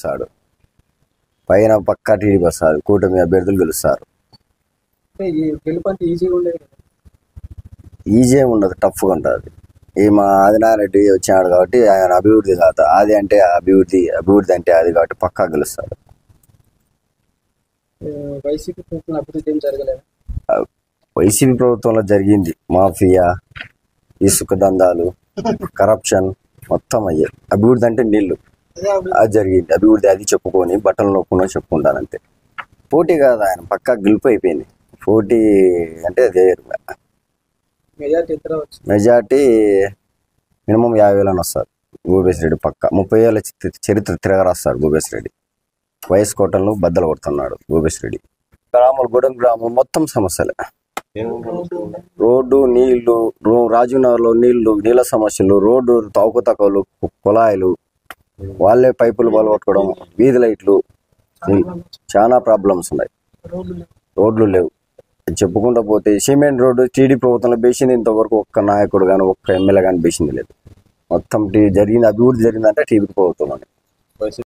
గెలుస్తాడు, పైన పక్కా టీడీపీ వస్తారు, కూటమి అభ్యర్థులు గెలుస్తారు. ఈజీ ఉండదు, టఫ్గా ఉంటుంది. ఈ మా ఆదినారెడ్డి వచ్చినాడు కాబట్టి ఆయన అభివృద్ధి కాదు, అది అంటే అభివృద్ధి అంటే అది కాబట్టి పక్కా గెలుస్తాడు. వైసీపీ ప్రభుత్వంలో జరిగింది మాఫియా, ఇసుక దందాలు, కరప్షన్ మొత్తం అయ్యాయి. అభివృద్ధి అంటే నీళ్లు, అది జరిగింది. అభివృద్ధి అది చెప్పుకొని బట్టలు నొప్పునో చెప్పుకుంటానంతే. పోటీ కాదు, ఆయన పక్కా గెలుపు అయిపోయింది. పోటీ అంటే అదే మెజార్టీ మినిమం 50,000 వస్తారు. భూపేశ్ రెడ్డి పక్క 30 ఏళ్ళ చరిత్ర తిరగరాస్తాడు భూపేశ్ రెడ్డి. వయసు కోటలను బద్దలు కొడుతున్నాడు భూపేశ్ రెడ్డి. గూడెం గ్రామం మొత్తం సమస్యలే, రోడ్డు, నీళ్లు, రాజీవ్నగర్లో నీళ్ళ సమస్యలు, రోడ్డు తవ్వకతకలు, కుళాయిలు, వాళ్ళే పైపులు పగలగొట్టుకోవడం, వీధి లైట్లు, చాలా ప్రాబ్లమ్స్ ఉన్నాయి. రోడ్లు లేవు. చెప్పుకుంటూ పోతే సిమెంట్ రోడ్డు టీడీపీ ప్రభుత్వంలో వేసింది, ఇంతవరకు ఒక్క నాయకుడు కానీ ఒక్క ఎమ్మెల్యే కానీ వేసింది లేదు. మొత్తం జరిగింది, అభివృద్ధి జరిగిందంటే టీడీపీ ప్రభుత్వం అని.